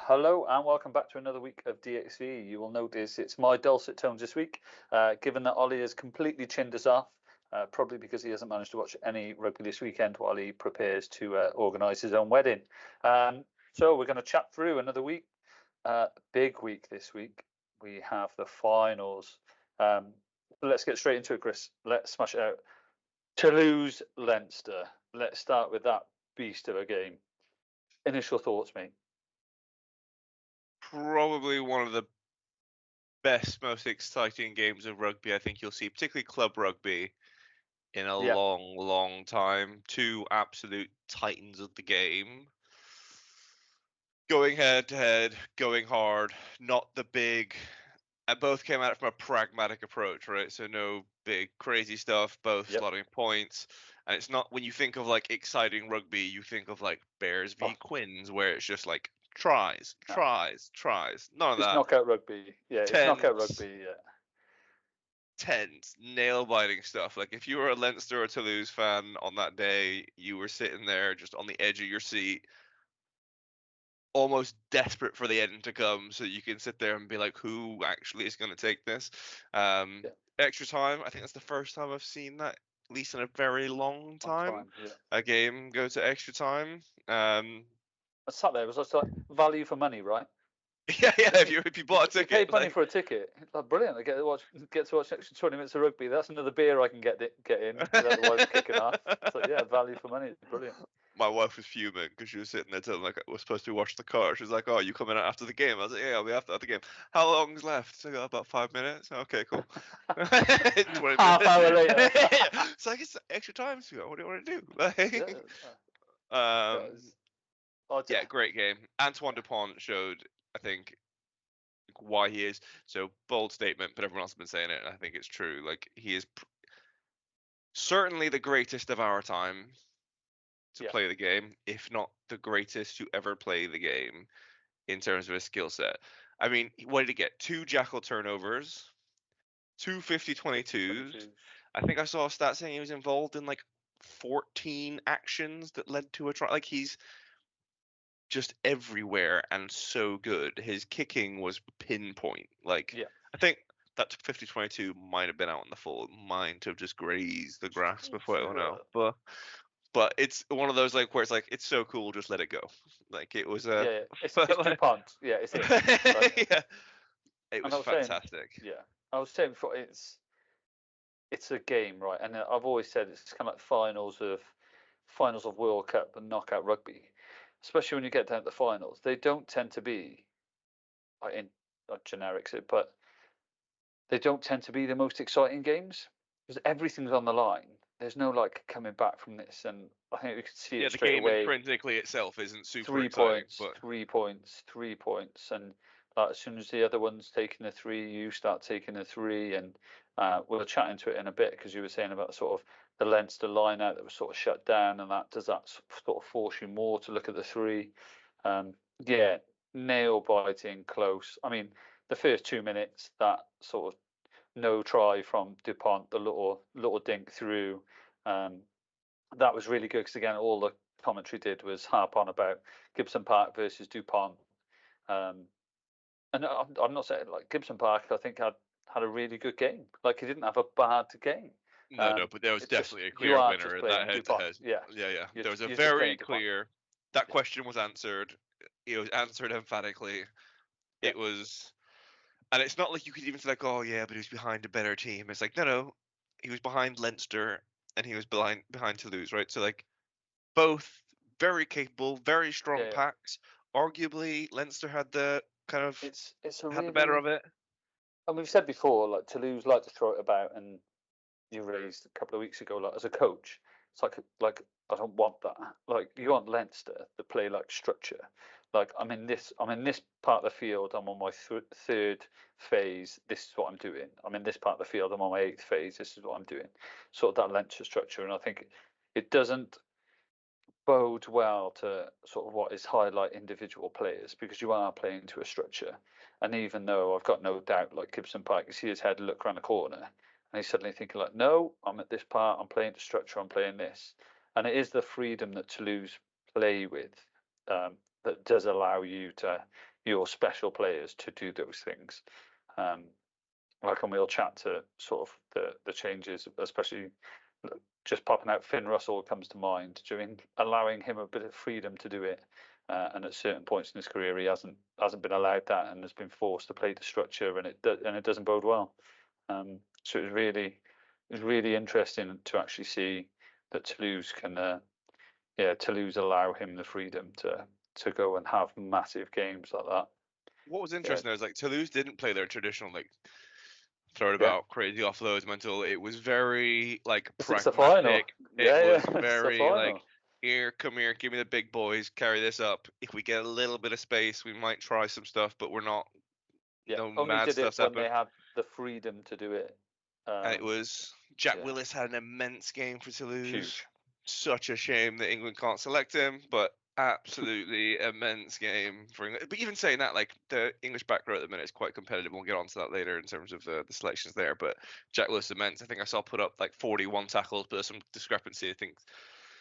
Hello and welcome back to another week of DXV. You will notice it's my dulcet tones this week, given that Ollie has completely chinned us off, probably because he hasn't managed to watch any rugby this weekend while he prepares to organise his own wedding. So we're going to chat through another week. Big week this week. We have the finals. Let's get straight into it, Chris. Let's smash it out. Toulouse, Leinster. Let's start with that beast of a game. Initial thoughts, mate. Probably one of the best, most exciting games of rugby I think you'll see, particularly club rugby, in a long time. Two absolute titans of the game. Going head to head, going hard, not the big. And both came at it from a pragmatic approach, right? So no big crazy stuff, both slotting points. And it's not, when you think of like exciting rugby, you think of like Bears v Quins, where it's just like tries. None of that. It's knockout rugby. Yeah, it's knockout rugby, yeah. Tense, nail-biting stuff. Like, if you were a Leinster or Toulouse fan on that day, you were sitting there just on the edge of your seat, almost desperate for the end to come so you can sit there and be like, who actually is going to take this? Extra time, I think that's the first time I've seen that, at least in a very long time. A game go to extra time. I sat there, it was just like value for money, right? Yeah. If you bought a ticket, you paid money for a ticket. Like, brilliant! I get to watch extra 20 minutes of rugby. That's another beer I can get in. Otherwise, kicking off. So yeah, value for money. Brilliant. My wife was fuming because she was sitting there telling like I was supposed to watch the car. She was like, "Oh, you coming out after the game?" I was like, "Yeah, I'll be after the game." How long's left? So I got about 5 minutes. Okay, cool. 20 Half hour later. It's like it's extra time. So what do you want to do? Yeah, great game. Antoine Dupont showed, I think, why he is. So bold statement, but everyone else has been saying it, and I think it's true. Like, he is certainly the greatest of our time to play the game, if not the greatest to ever play the game in terms of his skill set. I mean, what did he get? 2 jackal turnovers, 2 50-22s. I think I saw a stat saying he was involved in like 14 actions that led to a try. Like, he's just everywhere and so good. His kicking was pinpoint. Like, I think that 50-22 might have been out in the full. It might have just grazed the grass before it went out. But it's one of those like where it's like, it's so cool, just let it go. Like, it was it's DuPont. Yeah, it's it. Yeah, it was fantastic. I was saying before, it's a game, right? And I've always said it's kind of like finals of World Cup and knockout rugby, especially when you get down to the finals. They don't tend to be, not generics it, but they don't tend to be the most exciting games because everything's on the line. There's no like coming back from this, and I think we could see it straight away. The game intrinsically itself isn't super 3 exciting. Points, 3 points, and like, as soon as the other one's taking a 3, you start taking a 3, and we'll chat into it in a bit because you were saying about sort of the Leinster line out that was sort of shut down, and does that sort of force you more to look at the 3? Nail biting close. I mean, the first 2 minutes, that sort of no try from Dupont, the little dink through, that was really good because again, all the commentary did was harp on about Gibson Park versus Dupont, and I'm not saying like Gibson Park. I think had a really good game. Like, he didn't have a bad game. No, but there was definitely a clear winner in that head-to-head. Yeah. There was a very clear. That question was answered. It was answered emphatically. It was. And it's not like you could even say like, oh yeah, but he was behind a better team. It's like, no, he was behind Leinster and he was behind Toulouse, right? So like, both very capable, very strong packs. Arguably, Leinster had the kind of had the better of it. And we've said before, like, Toulouse like to throw it about, and you raised a couple of weeks ago, like, as a coach, it's like I don't want that. Like, you want Leinster to play like structure. Like, I'm in this part of the field. I'm on my third phase. This is what I'm doing. I'm in this part of the field. I'm on my 8th phase. This is what I'm doing. Sort of that Leinster structure. And I think it doesn't bode well to sort of what is highlight individual players, because you are playing to a structure. And even though I've got no doubt, like Gibson Park, you see his head look around the corner, and he's suddenly thinking like, no, I'm at this part. I'm playing to structure. I'm playing this. And it is the freedom that Toulouse play with that does allow you to, your special players to do those things. Like, and we'll chat to sort of the changes, especially just popping out. Finn Russell comes to mind, during allowing him a bit of freedom to do it. And at certain points in his career, he hasn't been allowed that, and has been forced to play the structure, and it doesn't bode well. So it's really interesting to actually see that Toulouse Toulouse allow him the freedom to go and have massive games like that. What was interesting is like Toulouse didn't play their traditional like throw it Yeah. about crazy offloads mental. It was very like It's the final. pragmatic. Yeah, It was it's the very final. like come here, give me the big boys, carry this up. If we get a little bit of space, we might try some stuff, but we're not. Yeah, No only mad did it stuff's when happened. they had the freedom to do it. And it was Jack yeah. Willis had an immense game for Toulouse. Huge. Such a shame that England can't select him, but absolutely immense game for England. But even saying that, like the English back row at the minute is quite competitive. We'll get onto that later in terms of the selections there. But Jack Willis immense. I think I saw put up like 41 tackles, but there's some discrepancy. I think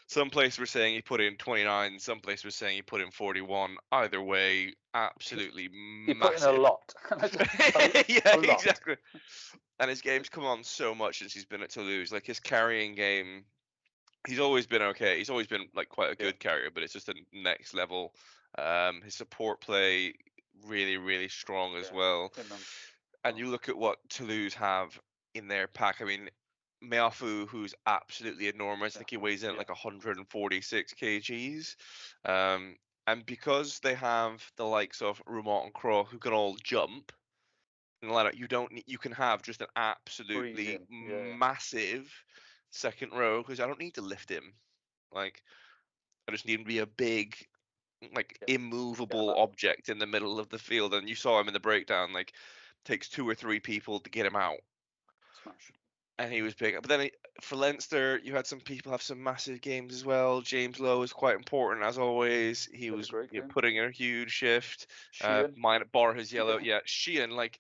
some places were saying he put in 29, some places were saying he put in 41. Either way, absolutely He massive. put in a lot. Yeah, a lot. exactly. And his game's come on so much since he's been at Toulouse. Like his carrying game, he's always been okay. He's always been like quite a good carrier, but it's just a next level. His support play really, really strong as well. And you look at what Toulouse have in their pack. I mean, Meafu, who's absolutely enormous. I think he weighs in at like 146 kgs. And because they have the likes of Roumont and Croix, who can all jump, you can have just an absolutely massive second row, because I don't need to lift him. Like, I just need him to be a big, like, immovable object in the middle of the field. And you saw him in the breakdown, like, takes 2 or 3 people to get him out. Smash. And he was big. But then for Leinster, you had some people have some massive games as well. James Lowe is quite important, as always. He was putting in a huge shift. Bar his yellow. Yeah, Sheehan, like,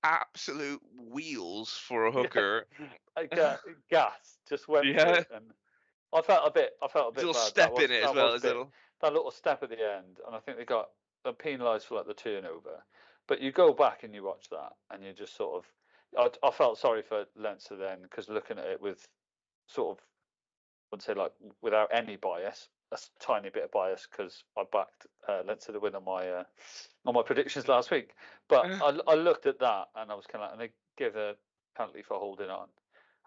absolute wheels for a hooker. Gas just went for it, and I felt a bit little bad. Step in it as well, that little step at the end, and I think they got penalised for like the turnover. But you go back and you watch that, and you just sort of, I felt sorry for Leinster then, because looking at it with sort of, I would say, like, without any bias, a tiny bit of bias, because I backed Leinster to win on my predictions last week. But I looked at that, and I was kind of like, and they give a penalty for holding on,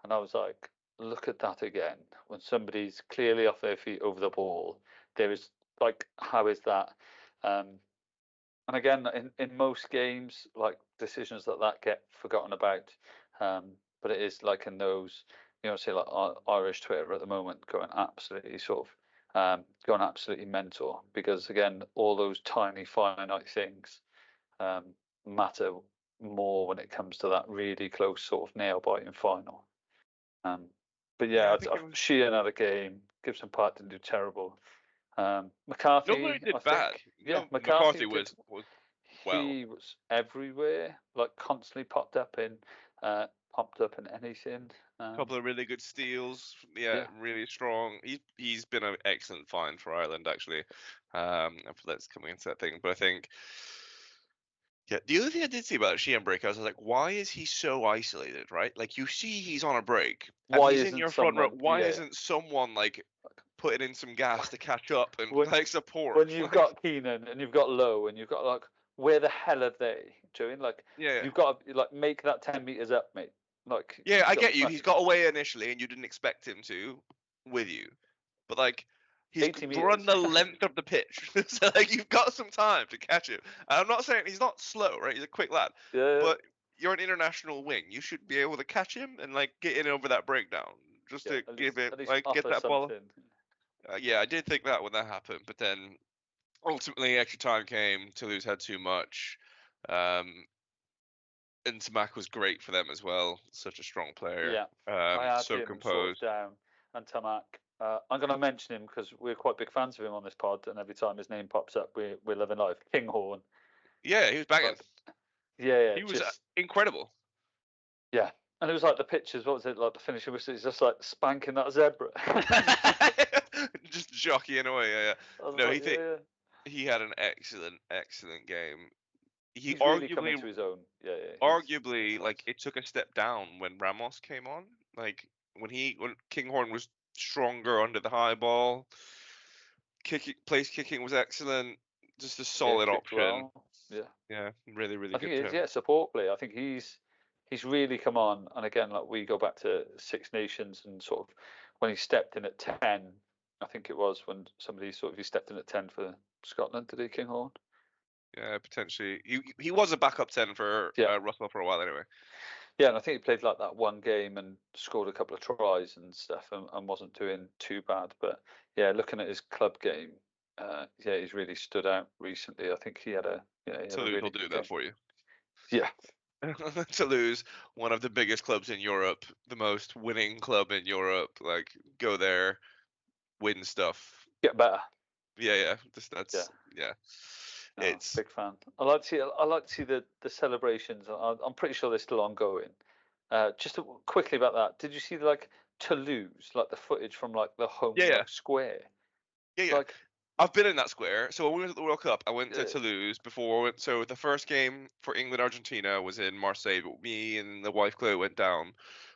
and I was like, look at that again. When somebody's clearly off their feet over the ball, there is, like, how is that? And again, in most games, like, decisions that get forgotten about. But it is like in those, say like Irish Twitter at the moment going absolutely mental, because again, all those tiny finite things matter more when it comes to that really close sort of nail biting final. But Sheehan had a game. Gibson Park didn't do terrible. McCarthy, nobody did bad. McCarthy was well. He was everywhere, like constantly popped up in anything. A couple of really good steals. Really strong. He's been an excellent find for Ireland, actually. That's coming into that thing, but I think. Yeah, the other thing I did see about Sheehan break, I was like, why is he so isolated, right? Like, you see he's on a break. Why he's isn't in your front row? Why isn't someone, like, putting in some gas to catch up and, like, support? When you've got Keenan and you've got Lowe and you've got, like, where the hell are they doing? Like, you've got to, like, make that 10 meters up, mate. Like, I get you. He's got away initially and you didn't expect him to with you. But, like, he's run the length of the pitch. So, like, you've got some time to catch him. And I'm not saying he's not slow, right? He's a quick lad. Yeah. But you're an international wing. You should be able to catch him and, like, get in over that breakdown. Just to give it, like, get that ball. I did think that when that happened. But then, ultimately, extra time came. Toulouse had too much. And Tamak was great for them as well. Such a strong player. I had so him composed. Sort of down, and Tamak. I'm going to mention him because we're quite big fans of him on this pod, and every time his name pops up, we're living life. Kinghorn. Yeah, he was banging. He was incredible. Yeah, and it was like the pictures. What was it like? The finishing was just like spanking that zebra. Just jockeying away. Yeah. No, he had an excellent game. he really come into his own. Yeah, arguably, nice. like, it took a step down when Ramos came on. Like, when Kinghorn was stronger under the high ball, place kicking was excellent. Just a solid Kicked option. well. Yeah. Yeah, really, really I think good it to is, him. yeah, support play. I think he's really come on. And again, like we go back to Six Nations and sort of when he stepped in at 10, I think it was when somebody sort of he stepped in at 10 for Scotland, did he, Kinghorn? Yeah, potentially. He was a backup 10 for Yeah. Russell for a while anyway. Yeah, and I think he played like that one game and scored a couple of tries and stuff and wasn't doing too bad. But yeah, looking at his club game, yeah, he's really stood out recently. I think he had a Toulouse will really do good that game. for you. Yeah. Toulouse, one of the biggest clubs in Europe, the most winning club in Europe. Like, go there, win stuff. Get better. Yeah. Yeah. Yeah. No, It's big fan. I like to see the celebrations. I'm pretty sure they're still ongoing. Just quickly about that. Did you see like Toulouse, like the footage from like the home yeah. like square? Yeah. Like I've been in that square. So when we went to the World Cup, I went to uh, Toulouse before. So the first game for England Argentina was in Marseille, but me and the wife Chloe went down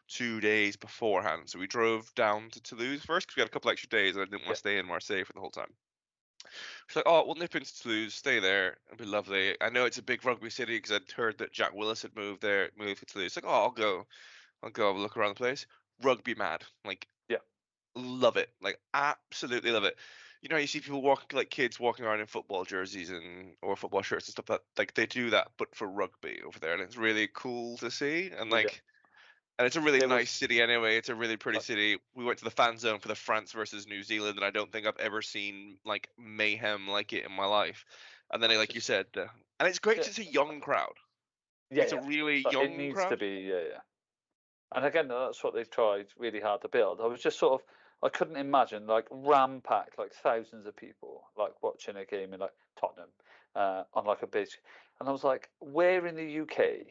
2 days beforehand. So we drove down to Toulouse first because we had a couple extra days and I didn't want yeah, to stay in Marseille for the whole time. She's like, "Oh, we'll nip into Toulouse, stay there. It'll be lovely. I know it's a big rugby city because I'd heard that Jack Willis had moved to Toulouse. Like, oh, I'll go have a look around the place. Rugby mad, like, yeah, love it, like, absolutely love it. You know, you see people walking like kids walking around in football jerseys and or football shirts and stuff that like they do that, but for rugby over there, and it's really cool to see. And yeah. like, and it's a really There nice was city anyway. It's a really pretty like city. We went to the fan zone for the France versus New Zealand, and I don't think I've ever seen like mayhem like it in my life. And then, like you just said, and it's great yeah, to see young crowd. yeah, It's a yeah. really Like, it young needs to crowd. be, yeah, yeah. And again, that's what they've tried really hard to build. I was just sort of, I couldn't imagine like ram packed, like thousands of people, like watching a game in like Tottenham, on like a big, and I was like, where in the UK,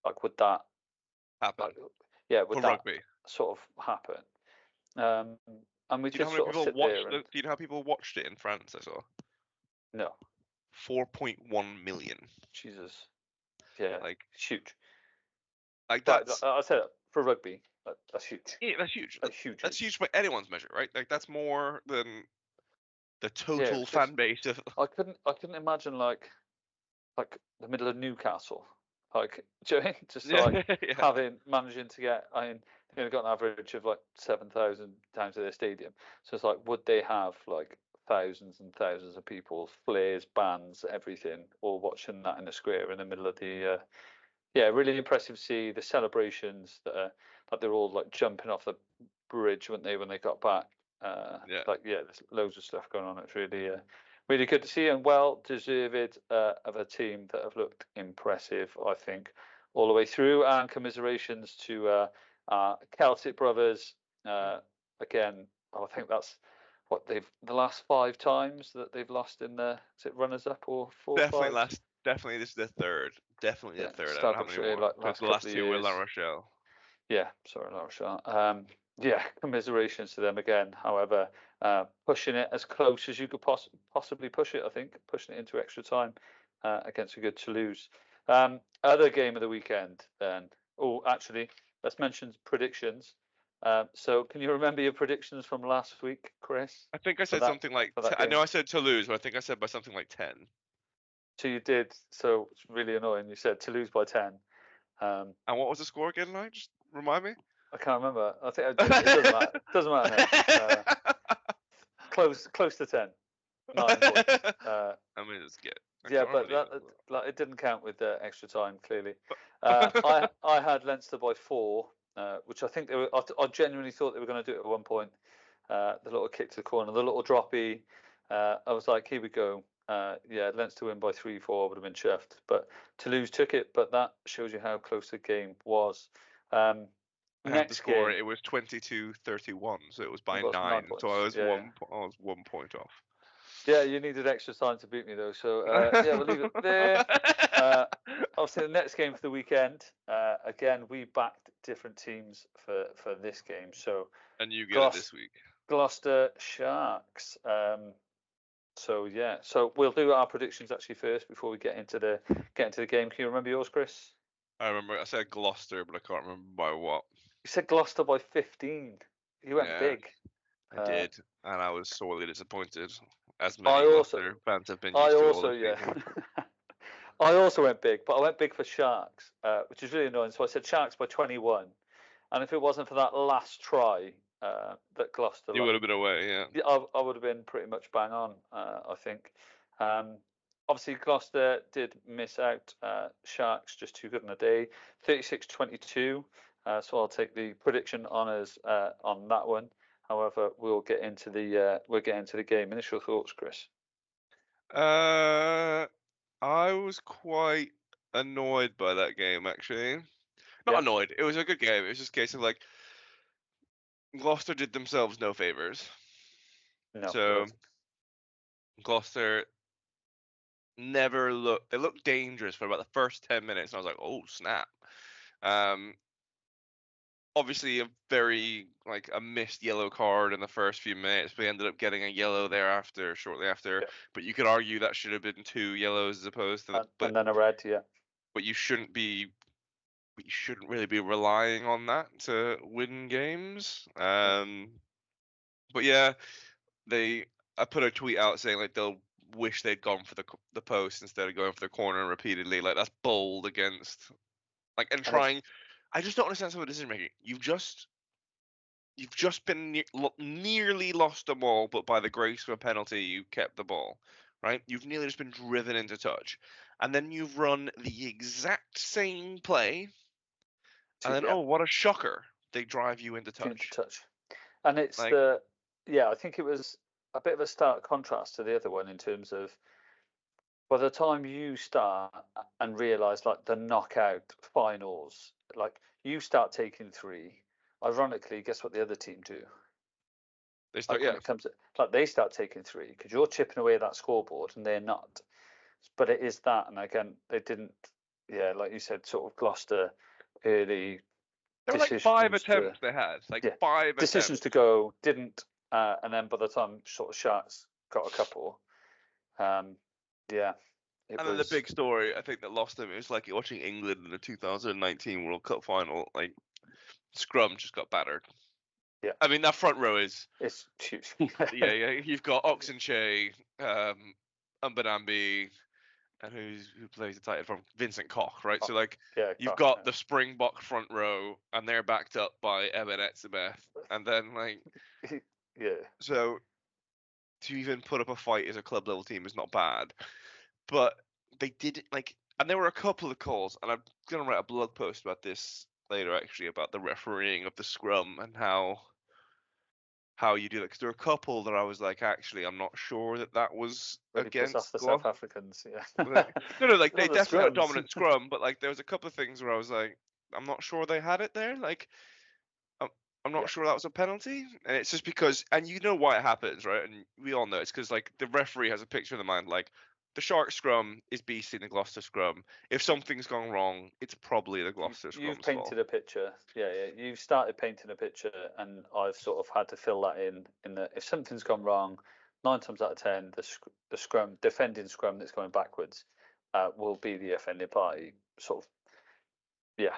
like would that, Happen like, yeah, would for that rugby. sort of happen? Um, and we Do you know how just many sort of people sit there and Do you know how people watched it in France? I saw no, 4.1 million. Jesus, yeah, Like, it's huge. But that's I said it, for rugby, that's huge. yeah, that's huge. That's huge, That's huge. huge by anyone's measure, right? Like, that's more than the Yeah, it total was just fan base of. I couldn't imagine like the middle of Newcastle, like do you know what I mean? Just Yeah, like yeah. managing to get. I mean, got an average of like 7,000 times to their stadium. So it's like, would they have like thousands and thousands of people, flares, bands, everything, all watching that in the square in the middle of the yeah, really impressive to see the celebrations that are like they're all like jumping off the bridge when they got back. Yeah. Like yeah, there's loads of stuff going on. It's really really good to see and well deserved of a team that have looked impressive, I think, all the way through. And commiserations to Celtic brothers. Again, I think that's what they've the last 5 times that they've lost in the is it runners up or 4 or 5? Definitely this is the third. Definitely the Yeah, third. I don't know how established many more like because last the couple last of two were La years. Rochelle. Yeah, sorry, La Rochelle. Yeah, commiserations to them again. However, pushing it as close as you could possibly push it, I think, pushing it into extra time against a good Toulouse. Other game of the weekend then. Oh, actually, let's mention predictions. So can you remember your predictions from last week, Chris, I think I for said something like that I game? know I said Toulouse, but I think I said by something like 10. So you did. So it's really annoying. You said Toulouse by 10. Um, And what was the score again, like? Just remind me. I can't remember. I think it doesn't matter. It doesn't matter now. Close to 10, 9 points. I mean, it's good. I Yeah, can't but believe that like it didn't count with the extra time clearly. it. I had Leinster by 4, which I think they were. I genuinely thought they were going to do it at one point. The little kick to the corner, the little droppy. I was like, here we go. Yeah, Leinster win by 3-4 would have been chuffed, but Toulouse took it. But that shows you how close the game was. Um, I have the Next score. game, It was 22-31, so it was by it was 9 9. So points. Yeah, yeah. I was 1 point off. Yeah, you needed extra time to beat me though. So yeah, we'll leave it there. Obviously, the next game for the weekend. Again, we backed different teams for this game. So And you get it Glos- this week. Gloucester Sharks. So yeah, so we'll do our predictions actually first before we get into the game. Can you remember yours, Chris? I remember I said Gloucester, but I can't remember by what. You said Gloucester by 15. You went Yeah, big. I did, and I was sorely disappointed, as I many also, Gloucester fans have been I used to all also, this yeah. season. I also went big, but I went big for Sharks, which is really annoying. So I said Sharks by 21, and if it wasn't for that last try that Gloucester, You would have been away, yeah. I would have been pretty much bang on. I think. Obviously, Gloucester did miss out. Sharks just too good on a day. 36-22. So I'll take the prediction honours on that one. However, we'll get into the game. Initial thoughts, Chris? I was quite annoyed by that game, actually. Not Yeah. annoyed. It was a good game. It was just a case of like Gloucester did themselves no favors. No. So Gloucester never looked. They looked dangerous for about the first 10 minutes, and I was like, "Oh snap!" Obviously, a very like a missed yellow card in the first few minutes. We ended up getting a yellow thereafter, shortly after. Yeah. But you could argue that should have been 2 yellows as opposed to. And then a red. Yeah. But you shouldn't be. You shouldn't really be relying on that to win games. But yeah, I put a tweet out saying like they'll wish they'd gone for the post instead of going for the corner repeatedly. Like that's bold against like and trying. I just don't understand some of the decision making. You've just been nearly lost the ball, but by the grace of a penalty, you kept the ball. Right? You've nearly just been driven into touch, and then you've run the exact same play, and then oh, what a shocker! They drive you into touch. And it's like, I think it was a bit of a stark contrast to the other one in terms of by the time you start and realise like the knockout finals, like you start taking 3. Ironically, guess what the other team do? they start, When it comes to, like they start taking 3 because you're chipping away at that scoreboard and they're not. But it is that, and again, they didn't. Yeah, like you said, sort of Gloucester early. There were like 5 attempts they had, like 5 decisions attempts. to go, didn't, and then by the time sort of Sharks got a couple, yeah. And then the big story, I think, that lost them, it was like watching England in the 2019 World Cup final. Like scrum just got battered. Yeah. I mean that front row is. It's huge. yeah. You've got Oxenche, Umbanambi, and who plays the tight from Vincent Koch, right? So like you've got the Springbok front row, and they're backed up by Eben Etzebeth, and then like So to even put up a fight as a club level team is not bad, but they did like, and there were a couple of calls, and I'm gonna write a blog post about this later actually about the refereeing of the scrum and how you do that, because there were a couple that I was like, actually, I'm not sure that was really against off the South Africans. Yeah. no, like they definitely had a dominant scrum, but like there was a couple of things where I was like, I'm not sure they had it there. Like, I'm not sure that was a penalty, and it's just because, and you know why it happens, right? And we all know it's because like the referee has a picture in the mind, like the Shark scrum is beating the Gloucester scrum. If something's gone wrong, it's probably the Gloucester scrum's You've painted a picture. Yeah. You've started painting a picture, and I've sort of had to fill that in that if something's gone wrong, 9 times out of 10, the defending scrum that's going backwards will be the offending party. Sort of. Yeah.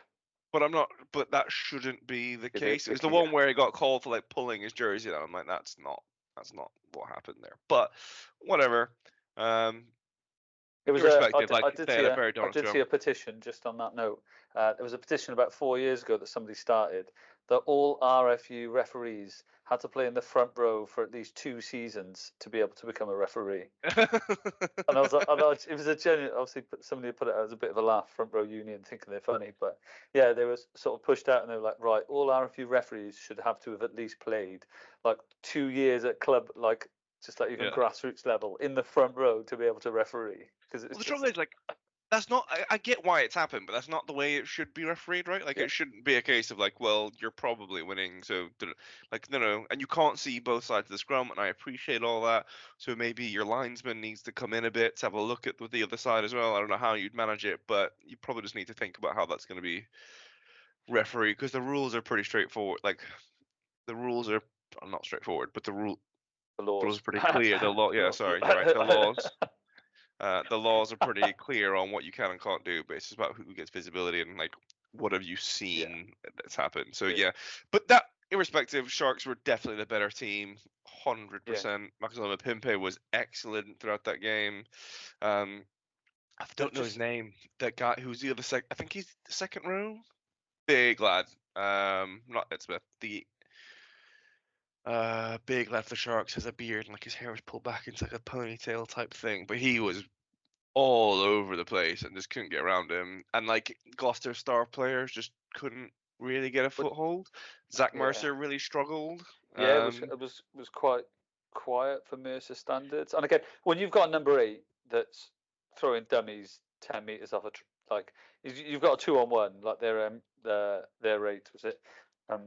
But that shouldn't be the case. It was the one where he got called for like pulling his jersey down. I'm like, that's not what happened there. But whatever. It was I did see a petition just on that note. There was a petition about 4 years ago that somebody started that all RFU referees had to play in the front row for at least 2 seasons to be able to become a referee. And I was like, it was a genuine. Obviously, somebody put it out as a bit of a laugh, front row union, thinking they're funny. But yeah, they were sort of pushed out, and they were like, right, all RFU referees should have to have at least played like 2 years at club, like just like even grassroots level in the front row to be able to referee. Because the trouble is, like, that's not. I get why it's happened, but that's not the way it should be refereed, right? Like, it shouldn't be a case of like, well, you're probably winning, so like, no, and you can't see both sides of the scrum, and I appreciate all that. So maybe your linesman needs to come in a bit to have a look at the other side as well. I don't know how you'd manage it, but you probably just need to think about how that's going to be refereed, because the rules are pretty straightforward. Like, the rules are not straightforward, but The The laws. rules are pretty clear. The law, yeah, sorry, you're right. The laws are pretty clear on what you can and can't do, but it's just about who gets visibility and like what have you seen that's happened. So yeah, but that irrespective, Sharks were definitely the better team, 100%. Maximilian Pimpe was excellent throughout that game. I don't know his name. That guy who's the other I think he's the second row. Big lad. Not Ed Smith. The big lad for the Sharks has a beard and like his hair was pulled back into like a ponytail type thing. But he was all over the place and just couldn't get around him. And like Gloucester star players just couldn't really get a foothold. Zach Mercer really struggled. Yeah, it was quite quiet for Mercer standards. And again, when you've got a number 8 that's throwing dummies 10 meters off like you've got a 2-on-1, like their rate was it. I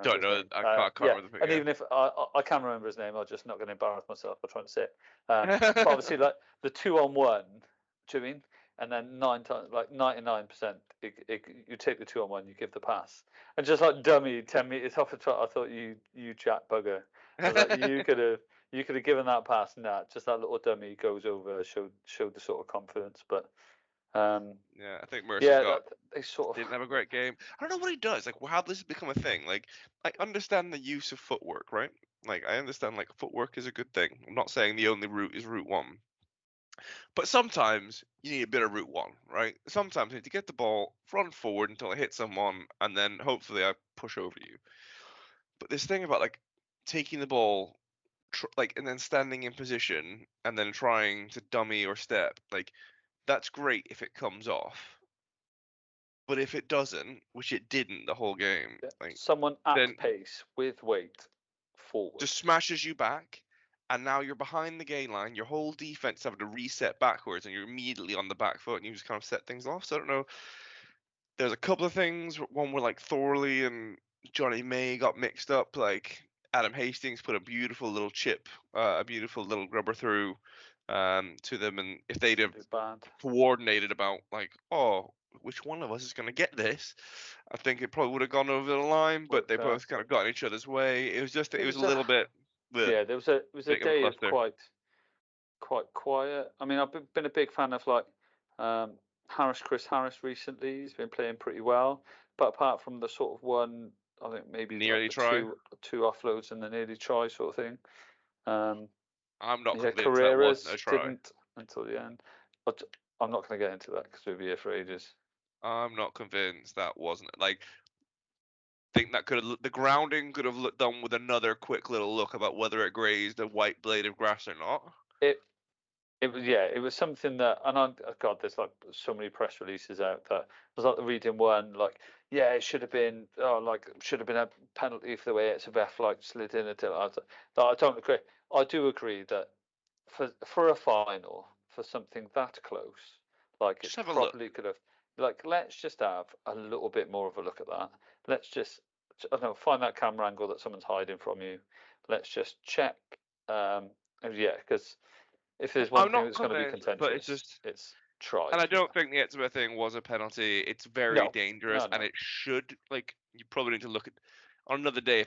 don't know. I can't remember the and even if I can remember his name, I'm just not going to embarrass myself by trying to say it. But obviously, like the 2-on-1, do you mean? And then 9 times, like 99%, you take the 2-on-1, you give the pass, and just like dummy 10 meters off the top. I thought you jack bugger. I was like, you could have given that pass. Nah, just that little dummy goes over, showed the sort of confidence, but. Yeah, I think Mercer they sort of didn't have a great game. I don't know what he does. Like, how this has become a thing. Like, I understand the use of footwork, right? Like, I understand like footwork is a good thing. I'm not saying the only route is route 1, but sometimes you need a bit of route 1, right? Sometimes you need to get the ball, run forward until I hit someone, and then hopefully I push over you. But this thing about like taking the ball, like, and then standing in position and then trying to dummy or step, like. That's great if it comes off, but if it doesn't, which it didn't the whole game, like someone at pace with weight forward just smashes you back, and now you're behind the gain line. Your whole defense having to reset backwards, and you're immediately on the back foot, and you just kind of set things off. So I don't know. There's a couple of things. One where like Thorley and Johnny May got mixed up. Like Adam Hastings put a beautiful little chip, a beautiful little grubber through. To them, and if they'd have coordinated about like, oh, which one of us is going to get this, I think it probably would have gone over the line. But they both kind of got in each other's way. It was just, it was a little bit. Yeah, there was a day of quite quiet. I mean, I've been a big fan of like Chris Harris recently. He's been playing pretty well, but apart from the sort of one, I think maybe nearly like try two offloads and the nearly try sort of thing. I'm not convinced Carreras that wasn't a try. didn't until the end. But I'm not going to get into that because we'll be here for ages. I'm not convinced that wasn't like. Think that the grounding could have done with another quick little look about whether it grazed a white blade of grass or not. It was something that, and God, there's like so many press releases out that I was like reading one like, yeah, it should have been, should have been a penalty for the way it's a ref like slid in until I don't agree. I do agree that for a final, for something that close, like it probably could have, like, let's just have a little bit more of a look at that. Let's just, I don't know, find that camera angle that someone's hiding from you. Let's just check. Because if there's one thing that's going to be contentious, but it's try. And I don't think the Etzema thing was a penalty. It's very dangerous, and it should, like, you probably need to look at on another day.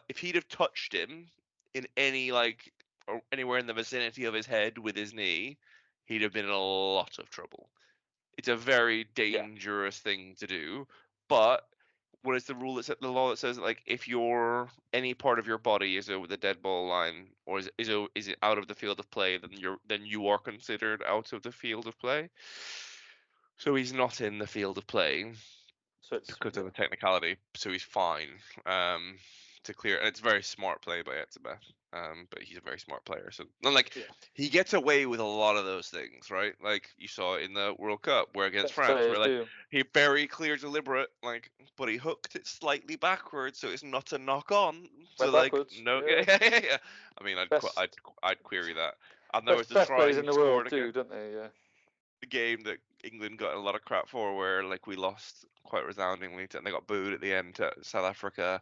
If he'd have touched him in any or anywhere in the vicinity of his head with his knee, he'd have been in a lot of trouble. It's a very dangerous thing to do, but what is the rule the law that says like if any part of your body is over the dead ball line or is it out of the field of play, then you are considered out of the field of play. So he's not in the field of play. So it's because of the technicality. So he's fine to clear. And it's very smart play by Etzema. But he's a very smart player. So he gets away with a lot of those things, right? Like you saw in the World Cup where against France, where he very clear, deliberate, but he hooked it slightly backwards, so it's not a knock on. So yeah. I mean, I'd query that. And there was the try he scored again. Don't they? Yeah. The game that England got a lot of crap for, where we lost quite resoundingly, and they got booed at the end to South Africa.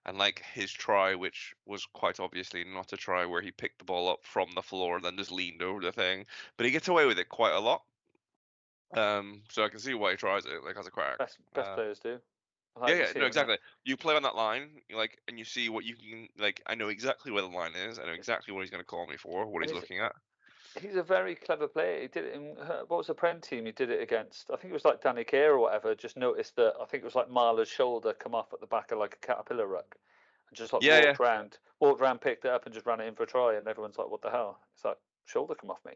And his try, which was quite obviously not a try, where he picked the ball up from the floor and then just leaned over the thing, but he gets away with it quite a lot. So I can see why he tries it, as a crack. Best players do, Like you Yeah, see no, him there. exactly. You play on that line, and you see what you can, I know exactly where the line is. I know exactly what he's going to call me for, what And he's looking at. he's a very clever player. He did it in what was the Prem team? He did it against. I think it was like Danny Care or whatever. Just noticed that I think it was like Marla's shoulder come off at the back of like a caterpillar ruck, and just like Yeah, walked around, picked it up, and just ran it in for a try. And everyone's like, "What the hell?" It's like shoulder come off me.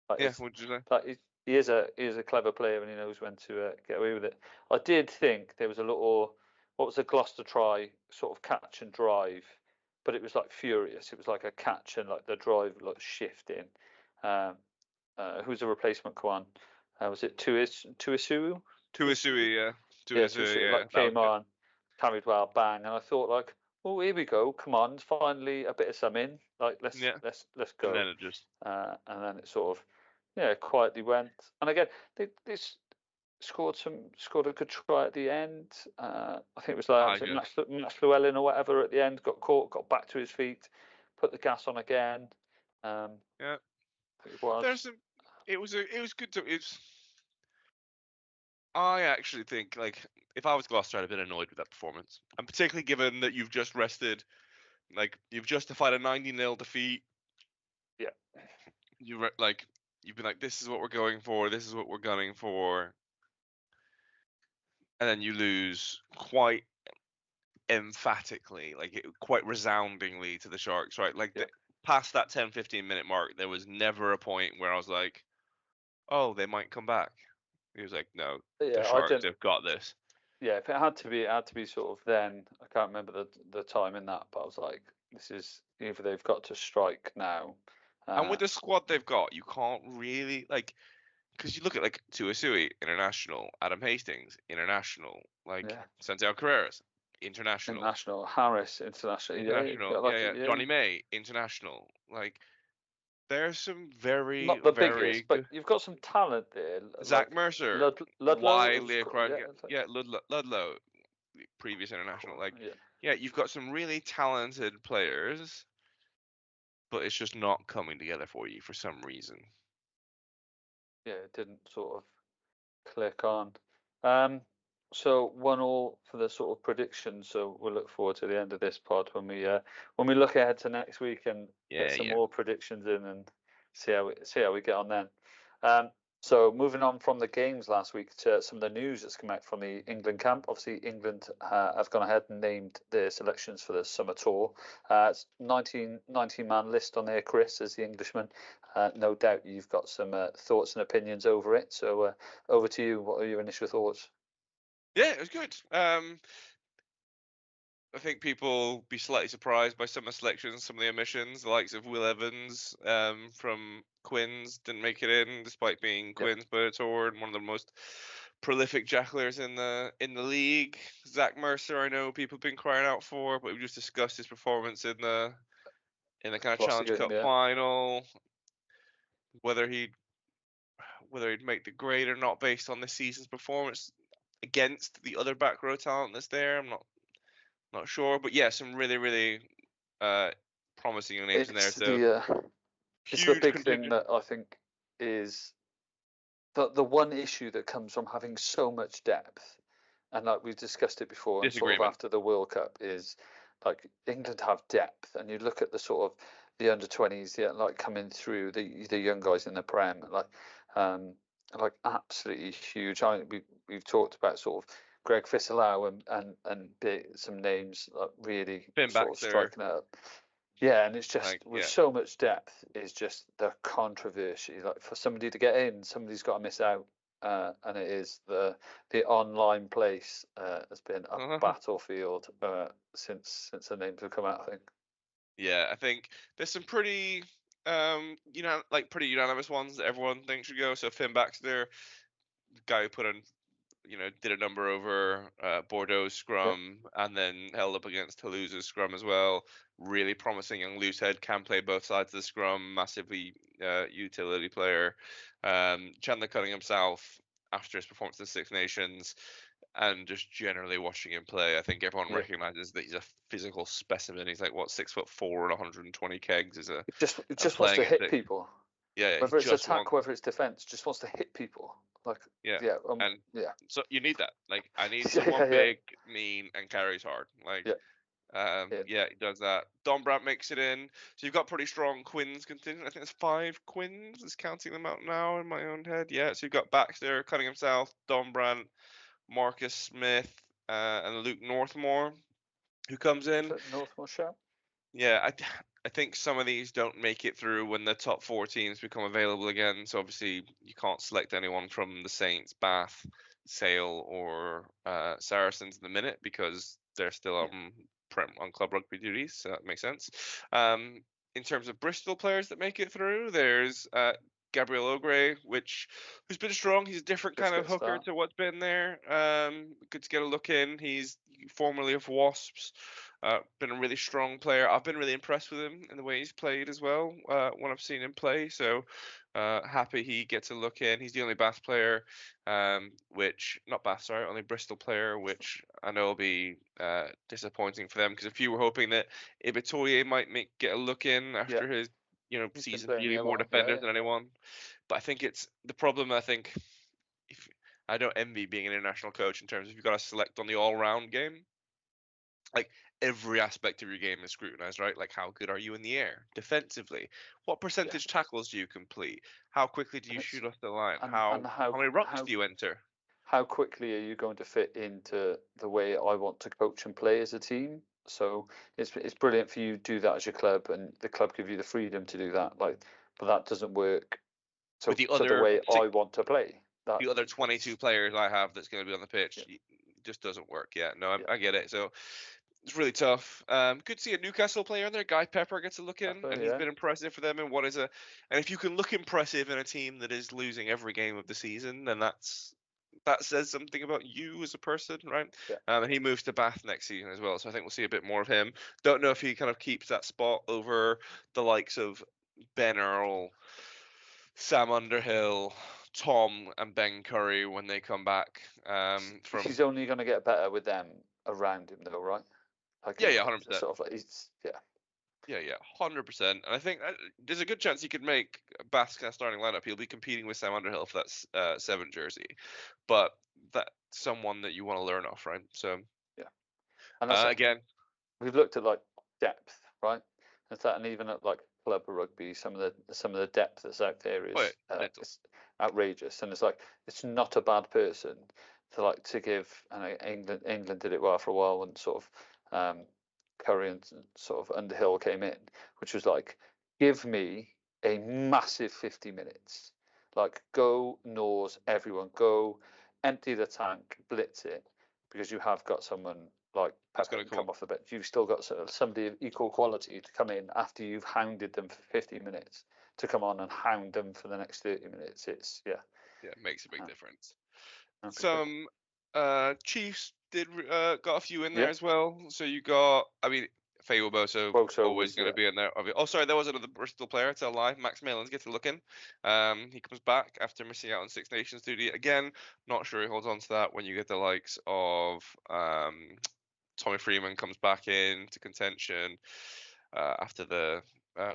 Like yeah. it's What'd you say? like he is a clever player and he knows when to get away with it. I did think there was a little what was a Gloucester try sort of catch and drive, but it was like furious. It was like a catch and like the drive like shifting. Um, who's the replacement? Kwan? Was it Tuisu? Tuisui, yeah. Yeah, Tuisui, Tuisu. yeah. Like That was came good. on, carried well, bang, and I thought like, oh, here we go. Come on, finally a bit of some in. Like Yeah. let's And then go. it just. And then it sort of quietly went. And again, they scored a good try at the end. I think it was Ah, was it good. Max Llewellyn or whatever at the end got caught, got back to his feet, put the gas on again. I Yeah. think it was. There's some. It was good to. It's. I actually think, if I was Gloucester, I'd have been annoyed with that performance, and particularly given that you've just rested, you've justified a 90-0 defeat. Yeah. You've been like, this is what we're going for, this is what we're gunning for, and then you lose quite emphatically, quite resoundingly to the Sharks, right? Yeah. Past that 10-15 minute mark, there was never a point where I was like, oh, they might come back. He was like, no, the Yeah, I Sharks, didn't. they've got this. Yeah, if it had to be, it had to be sort of then. I can't remember the time in that, but I was like, this is either they've got to strike now. And with the squad they've got, you can't really, because you look at Tuisui, international, Adam Hastings, international, Yeah. Santiago Carreras, international, International, Harris, international. Yeah, you've international, got yeah, like yeah, Johnny May, international. There's some very, not the very biggest, but good. you've got some talent there. Zach Like Mercer, Ludlow, it was widely cool. acquired, Yeah, it's like, yeah, Ludlow, previous international. cool. Yeah, Yeah, you've got some really talented players, but it's just not coming together for you for some reason. yeah, it didn't sort of click on. So 1-1 for the sort of predictions. So we'll look forward to the end of this pod when we look ahead to next week and get some more predictions in and see how we get on then. So moving on from the games last week to some of the news that's come out from the England camp. Obviously, England have gone ahead and named their selections for the summer tour. It's 19-man list on there, Chris, as the Englishman. No doubt you've got some thoughts and opinions over it. So over to you. What are your initial thoughts? Yeah, it was good. I think people will be slightly surprised by some of the selections, some of the omissions. The likes of Will Evans from Quins didn't make it in, despite being Quins player tour and one of the most prolific jacklers in the league. Zach Mercer, I know people have been crying out for, but we just discussed his performance in the kind of Challenge Cup final, whether he'd make the grade or not based on this season's performance against the other back row talent that's there. I'm not sure, but yeah, some really, really promising names in there. So it's the big thing that I think is the one issue that comes from having so much depth, and like we've discussed it before, and sort of after the World Cup, is like England have depth, and you look at the sort of the under-20s, like coming through the young guys in the Prem, like absolutely huge. We've talked about sort of Greg Fisselau and some names like really sort of striking up. Yeah, and it's just with so much depth, it's just the controversy. Like for somebody to get in, somebody's got to miss out, and it is the online place has been a battlefield since the names have come out, I think. Yeah, I think there's some pretty pretty unanimous ones that everyone thinks should go. So Finn Baxter, the guy who put on did a number over Bordeaux's scrum and then held up against Toulouse's scrum as well. Really promising young loose head, can play both sides of the scrum, massively utility player. Chandler Cunningham South, after his performance in the Six Nations, and just generally watching him play, I think everyone recognizes that he's a physical specimen. He's like, what, 6'4" and 120 kegs is a just wants to hit people. Yeah, he Whether it's just attack, wants. whether it's defense, just wants to hit people. Like, Yeah, yeah, and yeah, so you need that. Like, I need yeah, someone yeah, big, mean, and carries hard. Like, yeah, yeah. yeah, he does that. Don Brandt makes it in. So you've got pretty strong Quins contingent. I think there's 5 Quins. Is counting them out now in my own head. Yeah, so you've got Baxter, Cunningham South, Don Brandt, Marcus Smith, and Luke Northmore, who comes in. Northmore shout. Yeah, I think some of these don't make it through when the top 4 teams become available again. So obviously you can't select anyone from the Saints, Bath, Sale, or Saracens in the minute because they're still on club rugby duties. So that makes sense. In terms of Bristol players that make it through, there's Gabriel Ogre, who's been strong. He's a different kind of hooker to what's been there. Good to get a look in. He's formerly of Wasps. Been a really strong player. I've been really impressed with him in the way he's played as well when I've seen him play. So happy he gets a look in. He's the only Bath player, only Bristol player, which I know will be disappointing for them because if you were hoping that Ibitoye might get a look in after his season dealing more defenders than anyone, but I think it's the problem. I think if I don't envy being an international coach in terms of you've got to select on the all-round game. Like every aspect of your game is scrutinized, right? Like how good are you in the air defensively? What percentage tackles do you complete? How quickly do you shoot off the line? And how many rucks do you enter? How quickly are you going to fit into the way I want to coach and play as a team? So it's brilliant for you to do that as your club, and the club give you the freedom to do that. Like, but that doesn't work With to the way I want to play. The other 22 players I have that's going to be on the pitch, it just doesn't work. Yeah, no, I get it. So it's really tough. Good to see a Newcastle player in there. Guy Pepper gets a look in, and he's been impressive for them. And if you can look impressive in a team that is losing every game of the season, then that says something about you as a person, right? Yeah. And he moves to Bath next season as well, so I think we'll see a bit more of him. Don't know if he kind of keeps that spot over the likes of Ben Earl, Sam Underhill, Tom, and Ben Curry when they come back. He's only going to get better with them around him, though, right? Like, 100%. Sort of like Yeah, 100%. And I think there's a good chance he could make Bath's kind of starting lineup. He'll be competing with Sam Underhill for that 7 jersey, but that's someone that you want to learn off, right? So yeah, and again, we've looked at like depth, right? And even at like club rugby, some of the depth that's out there is it's outrageous, and it's not a bad person to give. And England did it well for a while, and sort of Curry and sort of Underhill came in, which was like, give me a massive 50 minutes, like go nose everyone, go empty the tank, blitz it, because you have got someone like Pepper to come off the bench. You've still got somebody of equal quality to come in after you've hounded them for 50 minutes to come on and hound them for the next 30 minutes. It makes a big difference. Some Chiefs got a few in there as well. So you got, Faye Woboso always going to be in there. Oh, sorry, there was another Bristol player. It's a lie. Max Malins gets a look in. He comes back after missing out on Six Nations duty again. Not sure he holds on to that when you get the likes of Tommy Freeman comes back into contention after the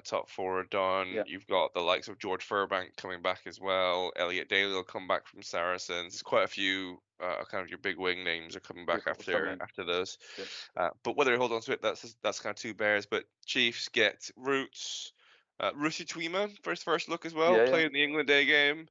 top 4 are done. Yeah. You've got the likes of George Furbank coming back as well. Elliot Daly will come back from Saracens. Quite a few kind of your big wing names are coming back after those. Yeah. But whether he holds on to it, that's kind of 2 bears. But Chiefs get Roots. Rusi Twima for his first look as well. Played in the England A game.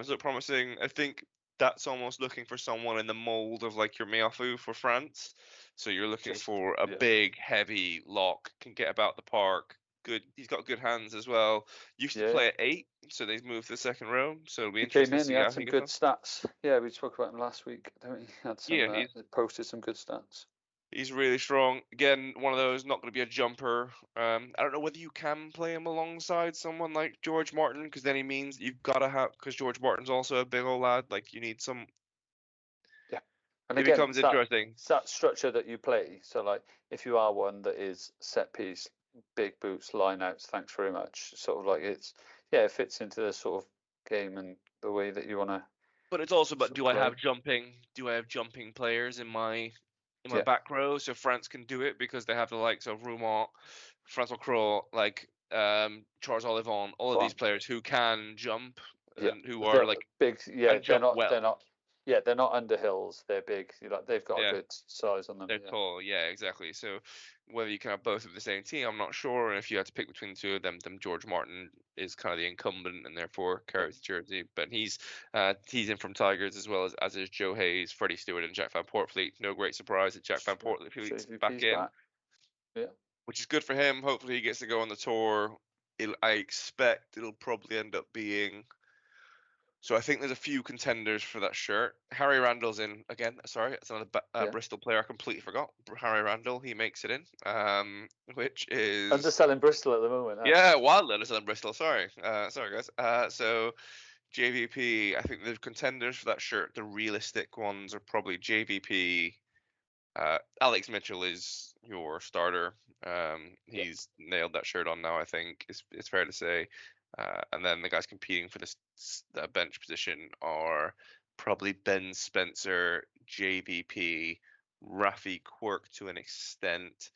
So promising. I think that's almost looking for someone in the mold of like your Meafu for France. So you're looking for a big, heavy lock, can get about the park. Good. He's got good hands as well. Used to play at 8, so they've moved to the second row. So it'll be interesting to see. He had some good stats. Yeah, we spoke about him last week, don't we? He posted some good stats. He's really strong. Again, one of those, not going to be a jumper. I don't know whether you can play him alongside someone like George Martin, because then he means you've got to have, because George Martin's also a big old lad. Like you need some. Yeah, and it becomes interesting. It's that structure that you play. So like, if you are one that is set piece, big boots, line outs, thanks very much. Sort of like it fits into the sort of game and the way that you want to. But it's also about do I have jumping players in my back row, so France can do it because they have the likes of Roumont, Francois Cros, like Charles Olivon, all of these players who can jump and who are like big. Yeah, and jump well. They're not. Yeah, they're not Underhills. They're big. Like they've got a good size on them. They're tall. Yeah, exactly. So whether you can have both of the same team, I'm not sure. And if you had to pick between the two of them, then George Martin is kind of the incumbent and therefore carries the jersey. But he's in from Tigers as well as is Joe Hayes, Freddie Stewart, and Jack Van Portfleet. No great surprise that Jack Van Portfleet's back in. Yeah. Which is good for him. Hopefully he gets to go on the tour. I expect it'll probably end up being. So I think there's a few contenders for that shirt. Harry Randall's in again. Sorry, it's another Bristol player. I completely forgot. Harry Randall, he makes it in. Which is underselling Bristol at the moment. Yeah, wildly underselling Bristol. Sorry, guys. So JVP, I think the contenders for that shirt, the realistic ones are probably JVP. Alex Mitchell is your starter. He's nailed that shirt on now. I think it's fair to say. And then the guys competing for this bench position are probably Ben Spencer, JVP, Rafi Quirk to an extent,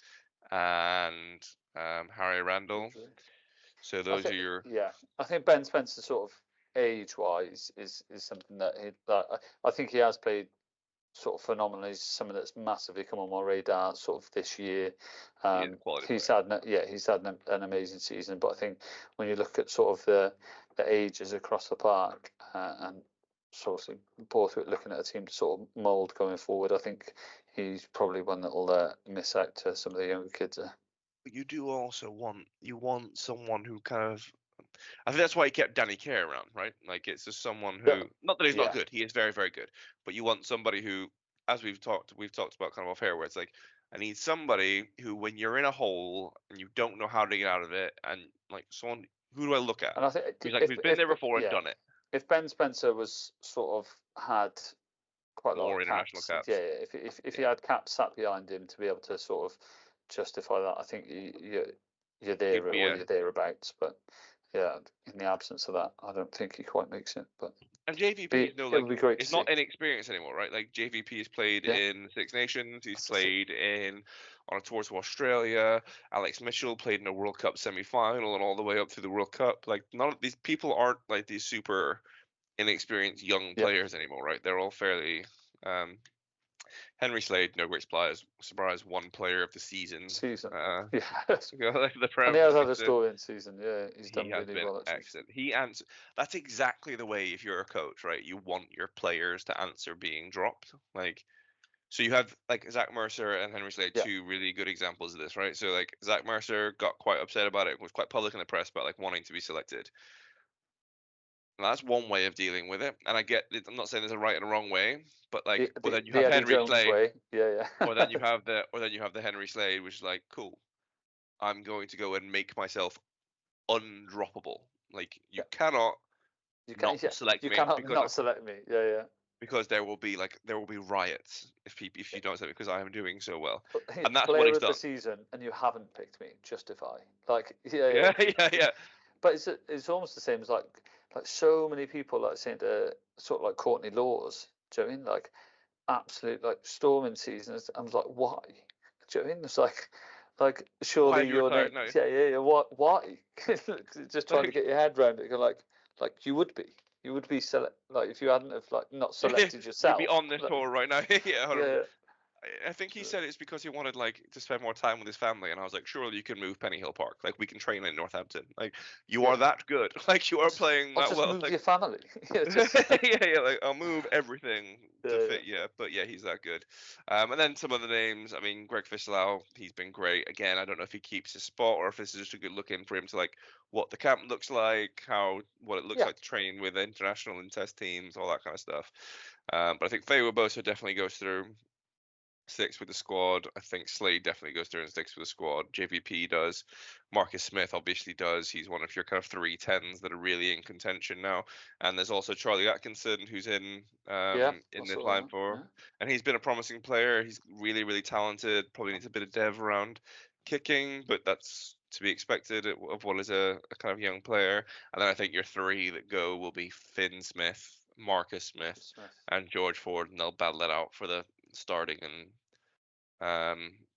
and Harry Randall. So those are your. Yeah, I think Ben Spencer sort of age-wise is something that I think he has played sort of phenomenally. He's someone that's massively come on my radar sort of this year. He's had an amazing season, but I think when you look at sort of the ages across the park and sort of both looking at a team to sort of mould going forward, I think he's probably one that will miss out to some of the younger kids. You do also want someone who kind of. I think that's why he kept Danny Kerr around, right? Like it's just someone who, not that he's not good, he is very, very good, but you want somebody who, as we've talked about kind of off air, where it's like, I need somebody who, when you're in a hole and you don't know how to get out of it, and like someone, who do I look at? And I think who's been there before and done it. If Ben Spencer was sort of had quite a lot of international caps, if he had caps sat behind him to be able to sort of justify that, I think you're there or you're thereabouts, but. Yeah, in the absence of that, I don't think he quite makes it. But and JVP is not inexperienced anymore, right? Like JVP has played in Six Nations, he's played on a tour to Australia. Alex Mitchell played in a World Cup semi-final and all the way up through the World Cup. Like none of these people aren't like these super inexperienced young players anymore, right? They're all fairly. Henry Slade, no great surprise, one player of the season. The Prem, and he has had a story in season. Yeah, he's done really well. Excellent. That's exactly the way. If you're a coach, right, you want your players to answer being dropped. Like, so you have like Zach Mercer and Henry Slade, two really good examples of this, right? So like Zach Mercer got quite upset about it, was quite public in the press about like wanting to be selected. And that's one way of dealing with it, and I get it. I'm not saying there's a right and a wrong way, but like, then you have Henry Slade, or then you have the Henry Slade, which is like, cool, I'm going to go and make myself undroppable. Like you cannot not select me. You cannot not select me. Because there will be riots if you don't select me because I am doing so well, and that's what he's done. The season, and you haven't picked me. Justify. Like yeah. But it's almost the same as like so many people like saying to sort of like Courtney Laws, do you know what I mean? Like absolute like storming seasons. I was like, why? Do you know what I mean? It's like surely you're why? Just trying to get your head around it. You're like you would be like if you hadn't have like not selected yourself. You'd be on this tour right now. I think he said it's because he wanted like to spend more time with his family, and I was like, surely you can move Penny Hill Park. Like we can train in Northampton. Like you are that good. Like you are playing that well. Move like, your family. Like I'll move everything to fit. But he's that good. And then some other names. I mean, Greg Fislau, he's been great. Again, I don't know if he keeps his spot or if this is just a good look in for him to like what the camp looks like, what it looks like to train with international and test teams, all that kind of stuff. But I think Faye Bosa definitely goes through. Sticks with the squad. I think Slade definitely goes through and sticks with the squad. JVP does. Marcus Smith obviously does. He's one of your kind of 3-10s that are really in contention now. And there's also Charlie Atkinson who's in this line for. And he's been a promising player. He's really, really talented. Probably needs a bit of dev around kicking, but that's to be expected of what is a kind of young player. And then I think your 3 that go will be Finn Smith, Marcus Smith, and George Ford, and they'll battle it out for the starting and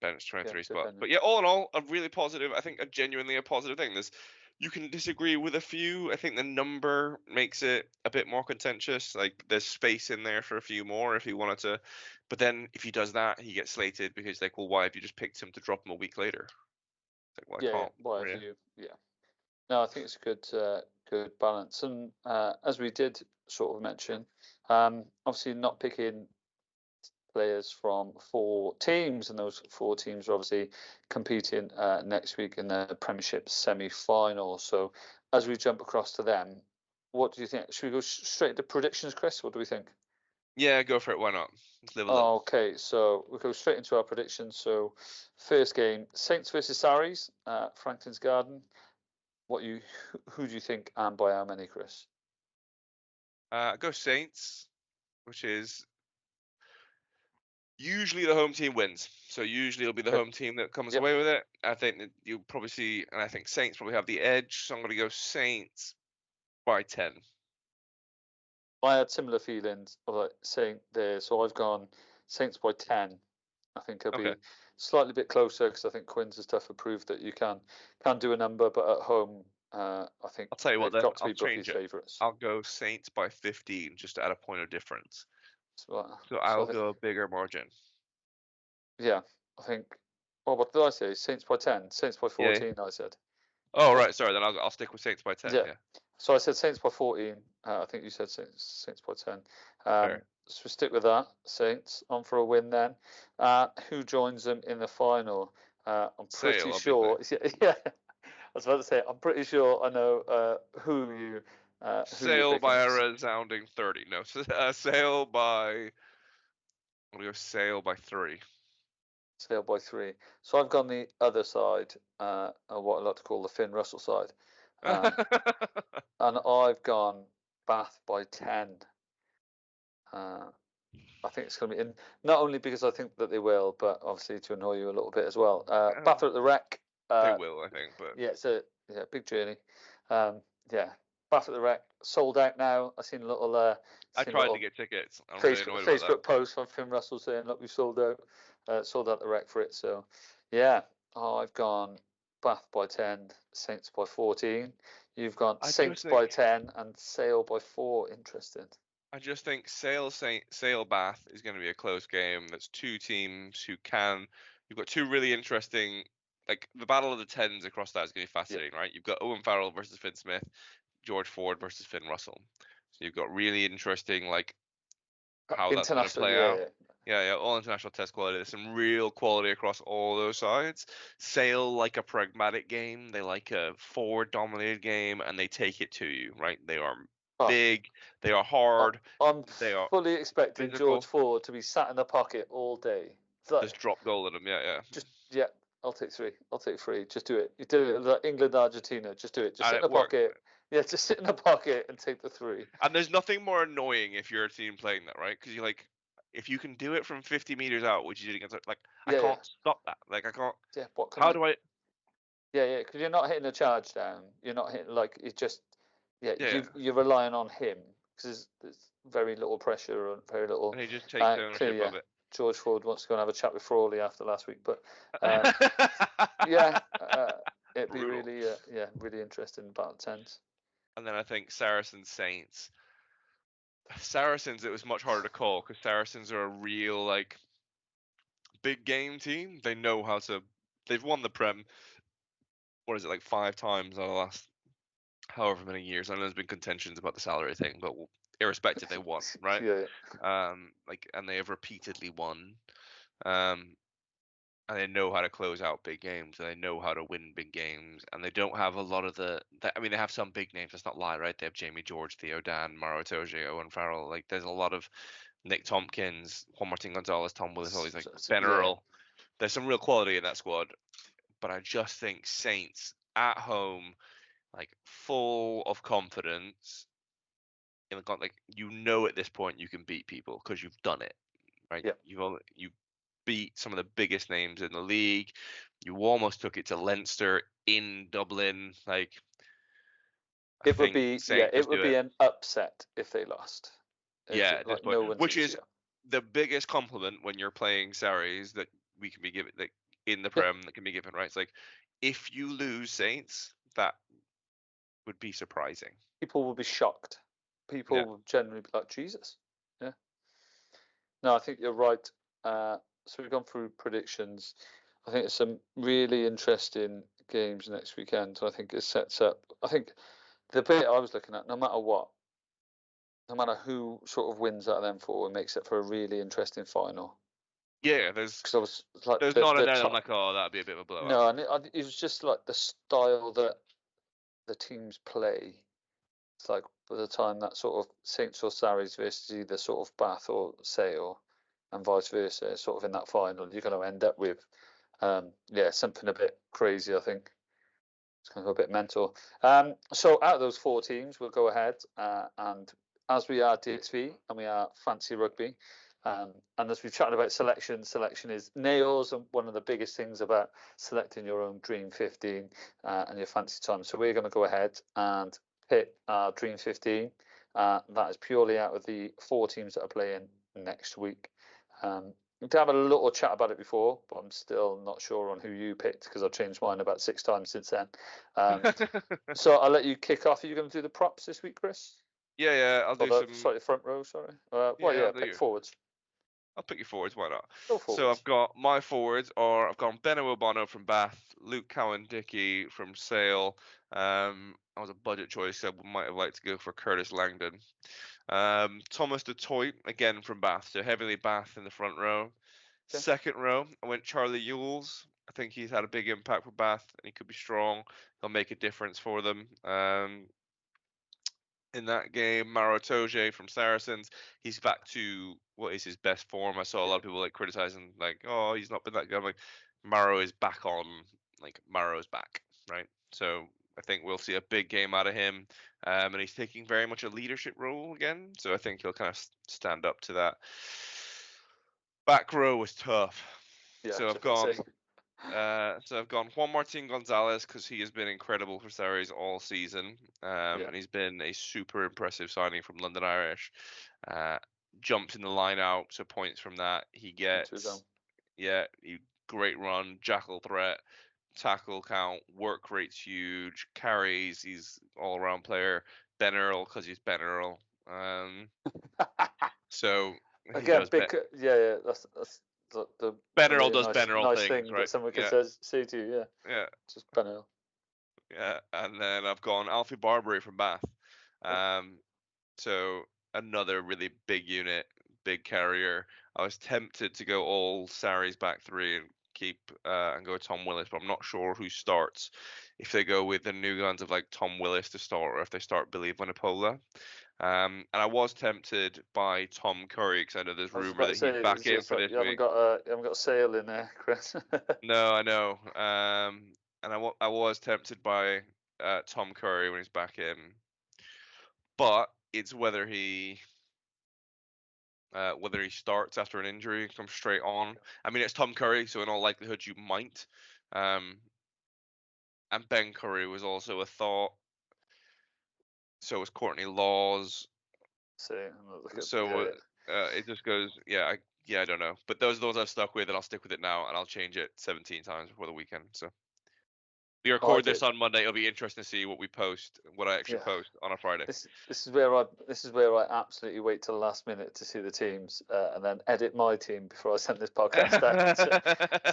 bench 23 spots. depending. But yeah, all in all, a really positive. I think genuinely a positive thing. You can disagree with a few. I think the number makes it a bit more contentious. Like there's space in there for a few more if he wanted to. But then if he does that, he gets slated because like, well, why have you just picked him to drop him a week later? It's like, well, I can't. Why have really. you? Yeah. No, I think it's a good balance. And as we did sort of mention, obviously not picking players from 4 teams, and those 4 teams are obviously competing next week in the Premiership semi-final. So as we jump across to them, what do you think? Should we go straight to predictions, Chris? What do we think? Yeah, go for it. Why not? Let's live a little. Okay, so we'll go straight into our predictions. So first game, Saints versus Sarries, Franklin's Garden. Who do you think, and by how many, Chris? Go Saints, which is usually the home team wins. So usually it'll be the home team that comes away with it. I think that you'll probably see, and I think Saints probably have the edge. So I'm going to go Saints by 10. I had similar feelings of like saying there, so I've gone Saints by 10. I think it'll be slightly bit closer because I think Quinn's has tough proved that you can do a number, but at home, I think I'll tell you what, then got to I'll be change bookies' it. favourites. I'll go Saints by 15 just to add a point of difference. So I'll go a bigger margin. Yeah, I think. Well, what did I say? Saints by 10. Saints by 14. I said. Oh right, sorry. Then I'll stick with Saints by 10. Yeah. So I said Saints by 14. I think you said Saints by 10. So we stick with that. Saints on for a win then. Who joins them in the final? I'm pretty sure. Yeah, I was about to say. I'm pretty sure I know who you. Sale by a resounding 30. No, Sale by. I'm gonna go Sale by 3. Sale by 3. So I've gone the other side, what I like to call the Finn Russell side, and I've gone Bath by 10. I think it's going to be in, not only because I think that they will, but obviously to annoy you a little bit as well. Bath at the Rec. They will, I think, but yeah, it's a big journey. Bath at the Rec sold out now. I've seen a little. I tried to get tickets. I'm Facebook, really annoyed about that. post from Finn Russell saying, "Look, we sold out the Rec for it." So, yeah, I've gone Bath by 10, Saints by 14. You've gone Saints by 10 and Sale by 4. Interesting. I just think Sale Bath is going to be a close game. That's 2 teams who can. You've got 2 really interesting, like the battle of the tens across that is going to be fascinating, right? You've got Owen Farrell versus Finn Smith, George Ford versus Finn Russell. So you've got really interesting, like how that's going to play out. Yeah, all international test quality. There's some real quality across all those sides. Sale like a pragmatic game. They like a forward-dominated game, and they take it to you, right? They are big. They are hard. I'm fully expecting physical. George Ford to be sat in the pocket all day. Like, just drop goal at him. Yeah. I'll take 3. Just do it. You do it like England, Argentina. Just do it. Just sit in the pocket. Yeah, just sit in the pocket and take the 3. And there's nothing more annoying if you're a team playing that, right? Because you're like, if you can do it from 50 meters out, which you did against, like, I can't stop that. Like, I can't. Yeah. How do I? Yeah. Because you're not hitting a charge down. You're not hitting like it's just. You're relying on him because there's very little pressure and very little. And he just takes ownership of it. George Ford wants to go and have a chat with Frawley after last week, but it'd be really interesting about 10s. And then I think Saracens Saints. Saracens, it was much harder to call because Saracens are a real like big game team. They know how to. They've won the Prem. What is it, like 5 times over the last however many years? I know there's been contentions about the salary thing, but irrespective, they won, right? And they have repeatedly won. And they know how to close out big games, and they know how to win big games, and they don't have a lot of I mean, they have some big names. Let's not lie, right? They have Jamie George, Theo Dan, Maro Itoje, Owen Farrell. Like, there's a lot of Nick Tompkins, Juan Martin Gonzalez, Tom Willis, all these like Ben Earl. There's some real quality in that squad, but I just think Saints at home, like full of confidence. At this point you can beat people because you've done it, right? Yeah. You beat some of the biggest names in the league. You almost took it to Leinster in Dublin. Like, it would be an upset if they lost. At this point, which is the biggest compliment when you're playing Sarries that we can be given. Like, in the Prem that can be given, right? It's like, if you lose Saints, that would be surprising. People will be shocked. People Yeah. will generally be like, Jesus. Yeah. No, I think you're right. So we've gone through predictions. I think there's some really interesting games next weekend. I think it sets up. I think the bit I was looking at, no matter what, no matter who sort of wins out of them four, it makes it for a really interesting final. Yeah, there's Because I was like none in there. I'm like, oh, that'd be a bit of a blowout. No, and it was just like the style that the teams play. It's like by the time that sort of Saints or Sarries versus either sort of Bath or Sale, and vice versa, sort of in that final, you're going to end up with, something a bit crazy. I think it's going to go a bit mental. So out of those four teams, we'll go ahead and as we are DXV and we are Fancy Rugby, and as we've chatted about selection is nails, and one of the biggest things about selecting your own Dream 15 and your fancy time. So we're going to go ahead and pick our Dream 15. That is purely out of the four teams that are playing next week. We did have a little chat about it before, but I'm still not sure on who you picked because I've changed mine about 6 times since then. So I'll let you kick off. Are you going to do the props this week, Chris? Yeah, I'll do some. Sorry, front row. Sorry. Pick forwards. I'll pick your forwards. Why not? Go forwards. So I've got my forwards are I've gone Benno Obono from Bath, Luke Cowan-Dickey from Sale. That was a budget choice. I might have liked to go for Curtis Langdon. Thomas du Toit again from Bath, so heavily Bath in the front row. Okay. Second row, I went Charlie Ewells. I think he's had a big impact for Bath, and he could be strong. He'll make a difference for them. In that game, Maro Toje from Saracens, he's back to what is his best form. I saw a lot of people like criticizing, like, oh, he's not been that good. I'm like, Maro is back on, like, Maro's back, right? So I think we'll see a big game out of him, and he's taking very much a leadership role again. So I think he'll kind of stand up to that. Back row was tough. Yeah, so I've gone Juan Martin Gonzalez because he has been incredible for Sarries all season, and he's been a super impressive signing from London Irish. Jumps in the line out, so points from that. He gets, great run, jackal threat, tackle count, work rate's huge, carries, he's all around player. Ben Earl because he's Ben Earl. So again, big, that's the Ben Earl does Ben Earl nice things, thing right? That someone can say to you, just Ben Earl. Yeah, and then I've gone Alfie Barbary from Bath. So another really big unit, big carrier. I was tempted to go all Sarries back three and keep and go Tom Willis, but I'm not sure who starts. If they go with the new guns of like Tom Willis to start, or if they start Billy Vunipola. And I was tempted by Tom Curry because I know there's rumor that he's back in for this week. You haven't got a sale in there, Chris. No, I know. And I was tempted by Tom Curry when he's back in, but it's whether he starts after an injury, comes straight on. I mean, it's Tom Curry, so in all likelihood you might. And Ben Curry was also a thought. So was Courtney Laws. It just goes, I don't know. But those I've stuck with, and I'll stick with it now, and I'll change it 17 times before the weekend. So we record this on Monday. It'll be interesting to see what we post, what I actually post on a Friday. This is where I absolutely wait till the last minute to see the teams, and then edit my team before I send this podcast out.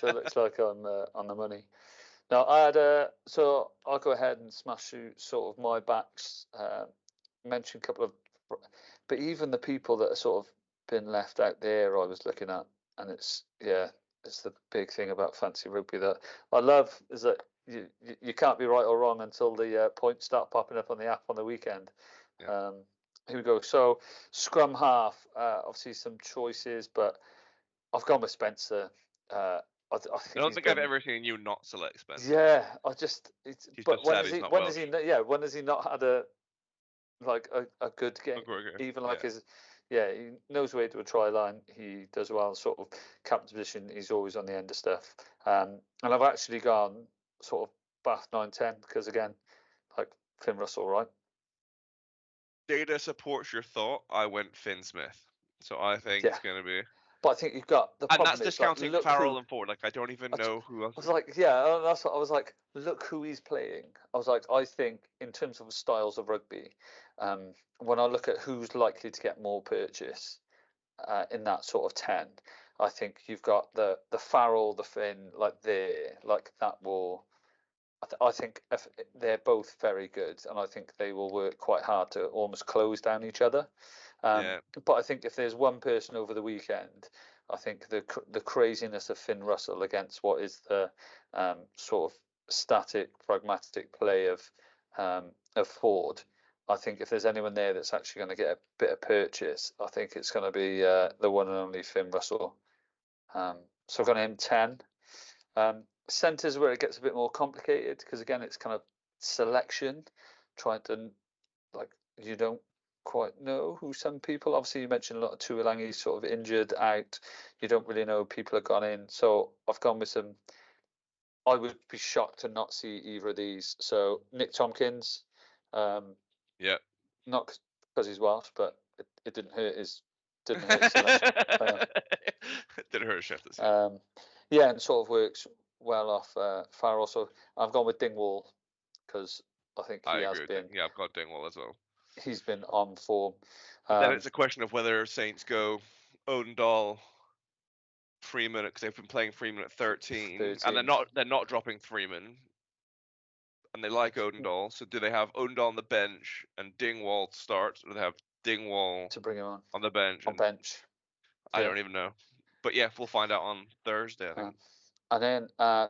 So it looks like I'm on the money. Now so I'll go ahead and smash through sort of my backs. Mention a couple of, but even the people that are sort of been left out there, I was looking at, and it's the big thing about fancy rugby that I love is that you can't be right or wrong until the points start popping up on the app on the weekend. Here we go. So scrum half, obviously some choices, but I've gone with Spencer. I don't think I've ever seen you not select Spencer. Yeah, when has he not had a good game? Even like he knows where to a try line. He does well, sort of captain position. He's always on the end of stuff. And I've actually gone sort of Bath 9-10 because again, like Finn Russell, right? Data supports your thought. I went Finn Smith, so I think it's going to be. But I think you've got the And problem that's is like discounting look Farrell who and Ford. Like I don't even know who else. I was like, yeah, that's what I was like. Look who he's playing. I was like, I think in terms of styles of rugby, when I look at who's likely to get more purchase in that sort of 10, I think you've got the Farrell, the Finn, like that will. I think if they're both very good, and I think they will work quite hard to almost close down each other. Yeah. But I think if there's one person over the weekend, I think the craziness of Finn Russell against what is the sort of static, pragmatic play of Ford. I think if there's anyone there that's actually going to get a bit of purchase, I think it's going to be the one and only Finn Russell. So I've got him 10. Centres where it gets a bit more complicated because again it's kind of selection, trying to like you don't quite know who some people. Obviously, you mentioned a lot of Tuolangi's sort of injured out. You don't really know people have gone in. So I've gone with some. I would be shocked to not see either of these. So Nick Tompkins, Yeah. not because he's Welsh, but it didn't hurt his selection. Didn't hurt Sheffield. Yeah, and sort of works well off Farrell. So I've gone with Dingwall because I think I agree with you. Yeah, I've got Dingwall as well. He's been on form. Then it's a question of whether Saints go Odendahl, Freeman, because they've been playing Freeman at 13, and they're not dropping Freeman, and they like Odendahl. So do they have Odendahl on the bench and Dingwall start, or do they have Dingwall to bring him on the bench? I don't even know. But yeah, we'll find out on Thursday, I think. And then,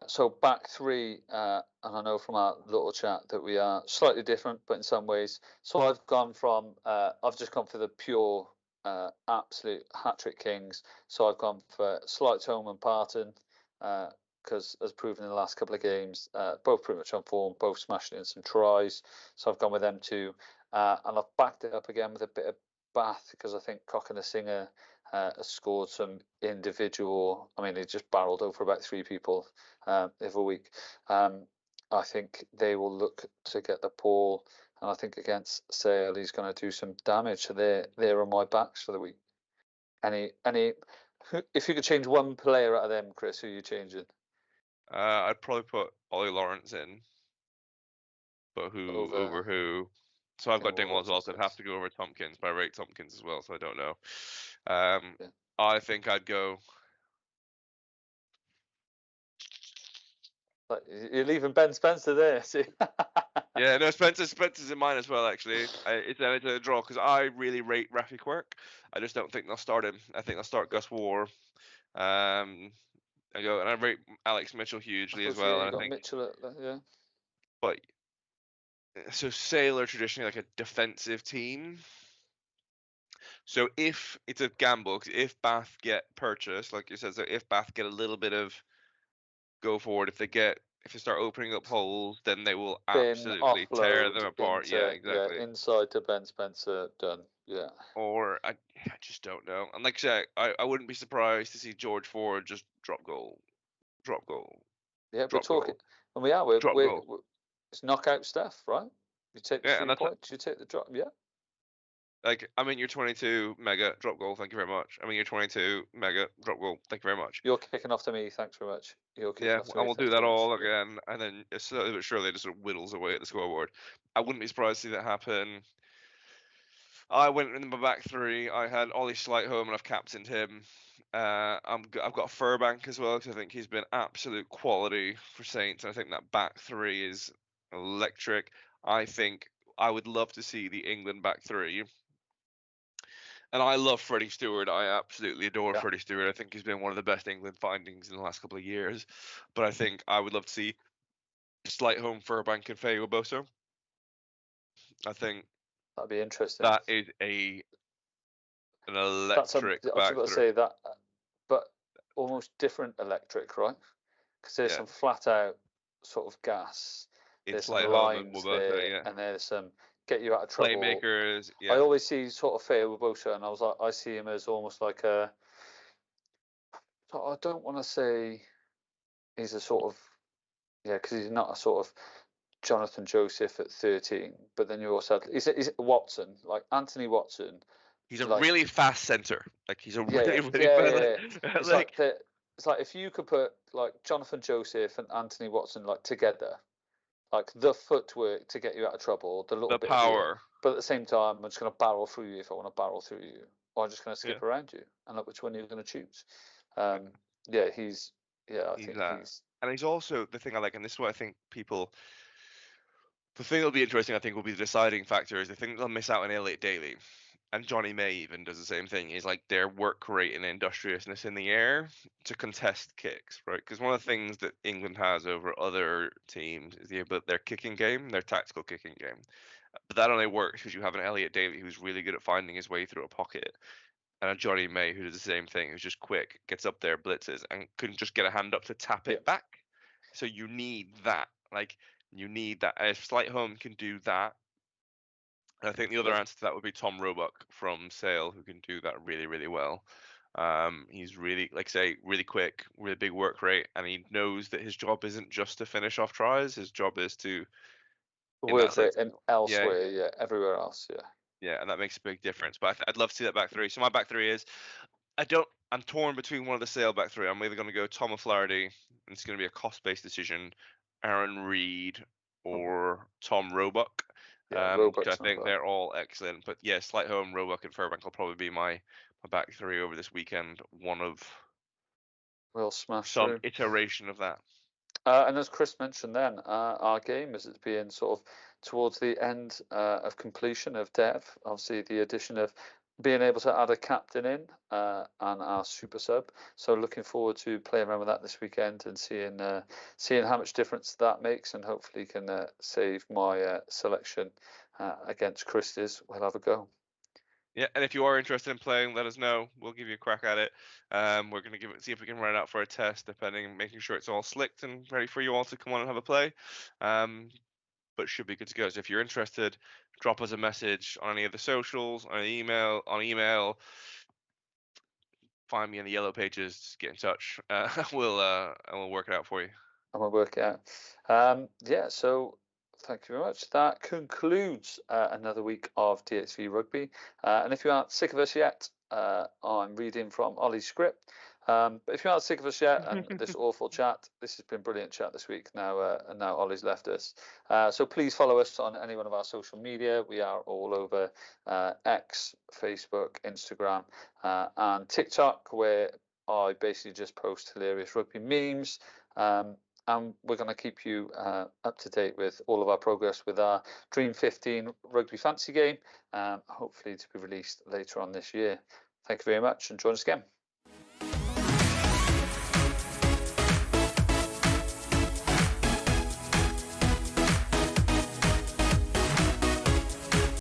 so back three, and I know from our little chat that we are slightly different, but in some ways. So I've just gone for the pure, absolute hat-trick kings. So I've gone for Slightholme and Parton, because as proven in the last couple of games, both pretty much on form, both smashing in some tries. So I've gone with them two, and I've backed it up again with a bit of Bath because I think Cock and the Singer scored some individual. I mean, he just barreled over about 3 people every week. I think they will look to get the ball, and I think against Sale he's going to do some damage. So they're on my backs for the week. If you could change one player out of them, Chris, who are you changing? I'd probably put Ollie Lawrence in, but over who? So I've got Dingwall as well, so I'd have to go over Tompkins, but I rate Tompkins as well, so I don't know. Yeah. I think I'd go. You're leaving Ben Spencer there, see? Yeah, no, Spencer's in mine as well, actually. It's a draw because I really rate Rafi Quirk. I just don't think they'll start him. I think they'll start Gus War. And I rate Alex Mitchell hugely as well. Yeah, and I think Mitchell, yeah. But so Sale are traditionally like a defensive team. So if it's a gamble, if Bath get purchased, like you said, so if Bath get a little bit of go forward, if they start opening up holes, then they will absolutely tear them apart. Yeah, exactly. Yeah, inside to Ben Spencer, done. Yeah. Or I just don't know. And like I said, I wouldn't be surprised to see George Ford just drop goal. Yeah, we're talking, and we are. We're it's knockout stuff, right? You take the 3 points, you take the drop. Yeah. Like, I'm in your 22 mega drop goal, thank you very much. I'm in your 22 mega drop goal, thank you very much. You're kicking off to me, thanks very much. And we'll do that all again, and then slowly but surely it just sort of whittles away at the scoreboard. I wouldn't be surprised to see that happen. I went in my back 3. I had Ollie Slightholme, and I've captained him. I've got Furbank as well, because I think he's been absolute quality for Saints. And I think that back 3 is electric. I think I would love to see the England back 3. And I love Freddie Stewart. I absolutely adore Freddie Stewart. I think he's been one of the best England findings in the last couple of years. But I think I would love to see Slightholme, Furbank, and Faye Boso. I think that'd be interesting. That is an electric back. I was about to say that, but almost different electric, right? Because there's some flat out sort of gas. There's some lines there, and there's some get you out of trouble. Playmakers. Yeah. I always see sort of Faye Boso, and I see him as almost like a. I don't want to say he's a sort of, because he's not a sort of Jonathan Joseph at 13, but then you also have he's Watson, like Anthony Watson He's a like really fast centre. Like he's a yeah, really yeah, fast. yeah. It's like it's like if you could put like Jonathan Joseph and Anthony Watson like together, like the footwork to get you out of trouble, the little the bit of ear, power. but at the same time, I'm just going to barrel through you if I want to barrel through you, or I'm just going to Yeah, skip around you, and look which one you're going to choose. Yeah, I he's think that. he's And he's also the thing I like, and this is what I think people. The thing that'll be interesting, I think, will be the deciding factor is the thing they'll miss out on Elliot Daly. And Johnny May even does the same thing. Is like their work rate and industriousness in the air to contest kicks, right? Because one of the things that England has over other teams is their kicking game, their tactical kicking game. But that only works because you have an Elliot Daly who's really good at finding his way through a pocket, and a Johnny May who does the same thing, who's just quick, gets up there, blitzes, and can just get a hand up to tap yeah, it back. So you need that. Like you need that. And if Slight Home can do that, and I think the other yeah. answer to that would be Tom Roebuck from Sale, who can do that really, really well. He's really, like say, really quick, really big work rate, and he knows that his job isn't just to finish off tries. His job is to, in that Work rate sense, and yeah, elsewhere, yeah, everywhere else, yeah. yeah, and that makes a big difference. But I'd love to see that back three. So my back three is I'm torn between one of the Sale back three. I'm either going to go Tom O'Flaherty, and it's going to be a cost-based decision, Aaron Reed, or Tom Roebuck. Yeah, 'Cause I Roebuck's not think bad. they're all excellent. But yeah, Slight Home, Roebuck, and Furbank will probably be my back three over this weekend. One of We'll smash some through. iteration of that. And as Chris mentioned then, our game is being sort of towards the end of completion of dev. Obviously, the addition of being able to add a captain in and our super sub. So looking forward to playing around with that this weekend and seeing how much difference that makes, and hopefully can save my selection against Chris's. We'll have a go. Yeah, and if you are interested in playing, let us know. We'll give you a crack at it. We're gonna see if we can run it out for a test, making sure it's all slicked and ready for you all to come on and have a play. But should be good to go. So if you're interested, drop us a message on any of the socials, on email. Find me in the yellow pages. Just get in touch. We'll work it out for you. I'm gonna work it out. Yeah, so thank you very much. That concludes another week of DXV Rugby. And if you aren't sick of us yet, I'm reading from Ollie's script. But if you aren't sick of us yet and this awful chat, this has been brilliant chat this week. And now Ollie's left us. So please follow us on any one of our social media. We are all over X, Facebook, Instagram, and TikTok, where I basically just post hilarious rugby memes. And we're going to keep you up to date with all of our progress with our Dream 15 Rugby Fantasy game, hopefully to be released later on this year. Thank you very much, and join us again.